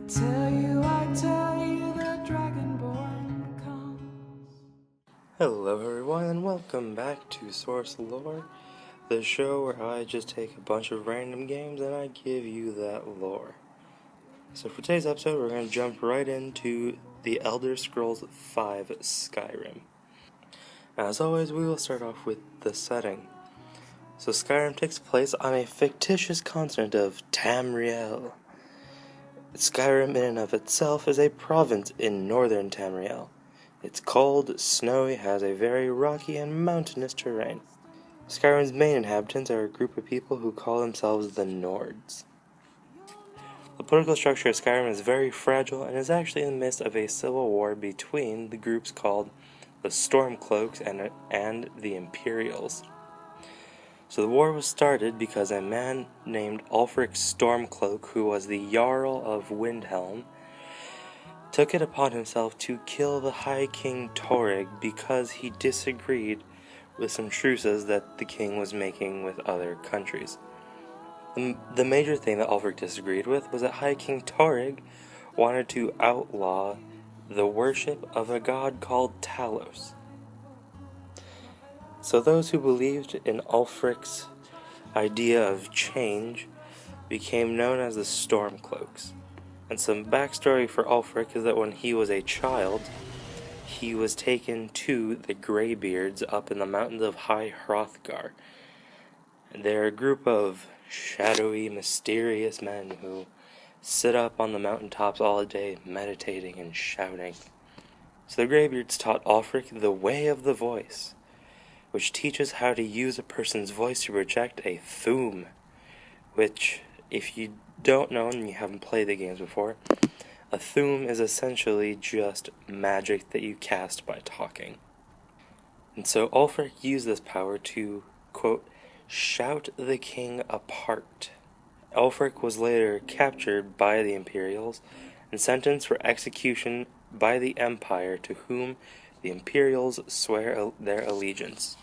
I tell you, the Dragonborn comes. Hello everyone and welcome back to Source Lore, the show where I just take a bunch of random games and I give you that lore. So for today's episode we're going to jump right into The Elder Scrolls V Skyrim. As always, we will start off with the setting. So Skyrim takes place on a fictitious continent of Tamriel. Skyrim in and of itself is a province in northern Tamriel. It's cold, snowy, has a very rocky and mountainous terrain. Skyrim's main inhabitants are a group of people who call themselves the Nords. The political structure of Skyrim is very fragile and is actually in the midst of a civil war between the groups called the Stormcloaks and the Imperials. So the war was started because a man named Ulfric Stormcloak, who was the Jarl of Windhelm, took it upon himself to kill the High King Torrig because he disagreed with some truces that the king was making with other countries. The major thing that Ulfric disagreed with was that High King Torrig wanted to outlaw the worship of a god called Talos. So those who believed in Ulfric's idea of change became known as the Stormcloaks. And some backstory for Ulfric is that when he was a child, he was taken to the Greybeards up in the mountains of High Hrothgar. They're a group of shadowy, mysterious men who sit up on the mountaintops all day meditating and shouting. So the Greybeards taught Ulfric the way of the voice, which teaches how to use a person's voice to project a thume, which, if you don't know and you haven't played the games before, a thume is essentially just magic that you cast by talking. And so Ulfric used this power to, quote, shout the king apart. Ulfric was later captured by the Imperials and sentenced for execution by the Empire, to whom the Imperials swear their allegiance.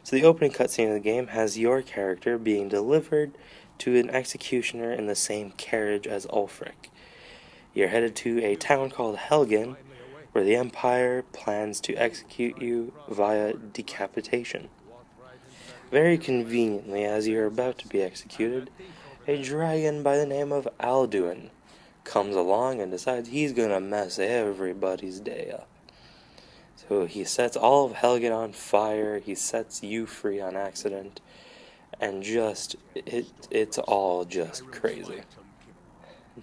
So the opening cutscene of the game has your character being delivered to an executioner in the same carriage as Ulfric. You're headed to a town called Helgen, where the Empire plans to execute you via decapitation. Very conveniently, as you're about to be executed, a dragon by the name of Alduin comes along and decides he's gonna mess everybody's day up. So he sets all of Helgen on fire, he sets you free on accident, and it's all just crazy.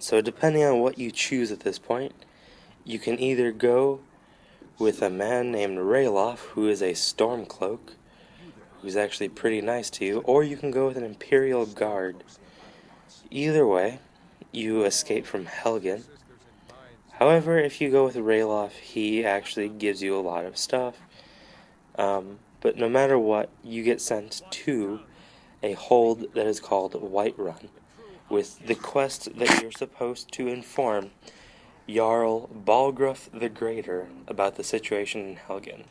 So depending on what you choose at this point, you can either go with a man named Ralof, who is a Stormcloak, who's actually pretty nice to you, or you can go with an Imperial Guard. Either way, you escape from Helgen. However, if you go with Ralof, he actually gives you a lot of stuff. But no matter what, you get sent to a hold that is called Whiterun, with the quest that you're supposed to inform Jarl Balgruuf the Greater about the situation in Helgen.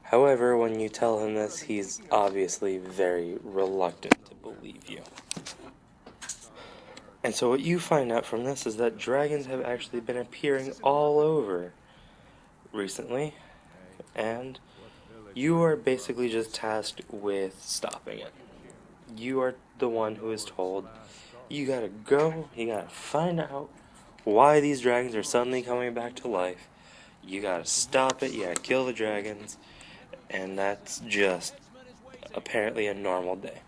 However, when you tell him this, he's obviously very reluctant to believe you. And so what you find out from this is that dragons have actually been appearing all over recently, and you are basically just tasked with stopping it. You are the one who is told, you gotta go, you gotta find out why these dragons are suddenly coming back to life, you gotta stop it, you gotta kill the dragons, and that's just apparently a normal day.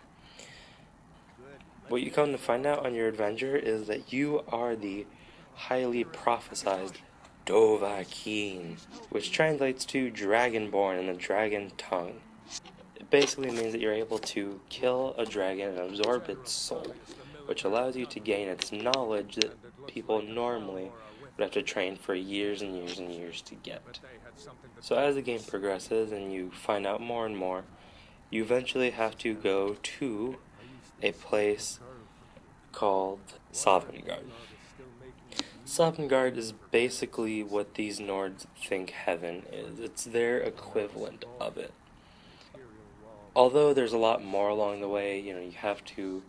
What you come to find out on your adventure is that you are the highly prophesized Dovahkiin, which translates to Dragonborn in the dragon tongue. It basically means that you're able to kill a dragon and absorb its soul, which allows you to gain its knowledge that people normally would have to train for years and years and years to get. So as the game progresses and you find out more and more, you eventually have to go to a place called Sovngarde. Sovngarde is basically what these Nords think heaven is. It's their equivalent of it. Although there's a lot more along the way, you have to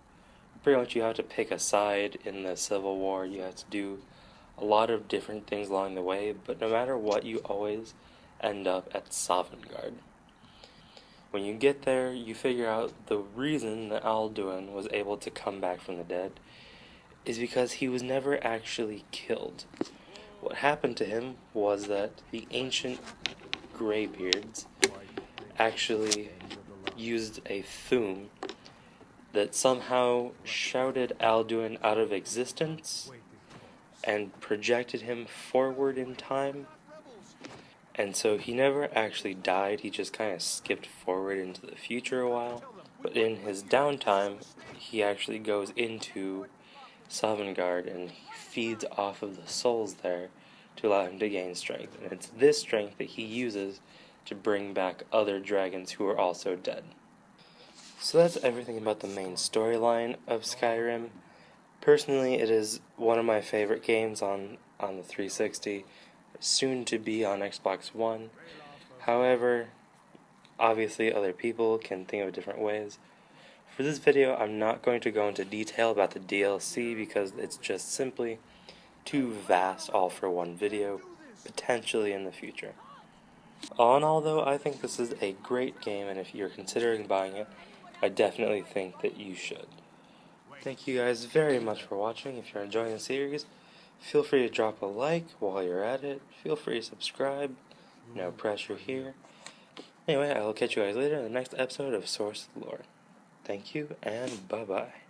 pretty much you have to pick a side in the Civil War. You have to do a lot of different things along the way, but no matter what, you always end up at Sovngarde. When you get there, you figure out the reason that Alduin was able to come back from the dead is because he was never actually killed. What happened to him was that the ancient Greybeards actually used a Thu'um that somehow shouted Alduin out of existence and projected him forward in time. And so he never actually died, he just kind of skipped forward into the future a while. But in his downtime, he actually goes into Sovngarde and he feeds off of the souls there to allow him to gain strength. And it's this strength that he uses to bring back other dragons who are also dead. So that's everything about the main storyline of Skyrim. Personally, it is one of my favorite games on the 360, soon to be on Xbox One. However, obviously other people can think of different ways. For this video, I'm not going to go into detail about the DLC because it's just simply too vast all for one video, potentially in the future. All in all though, I think this is a great game, and if you're considering buying it, I definitely think that you should. Thank you guys very much for watching. If you're enjoying the series, feel free to drop a like while you're at it. Feel free to subscribe. No pressure here. Anyway, I will catch you guys later in the next episode of Source Lore. Thank you, and bye-bye.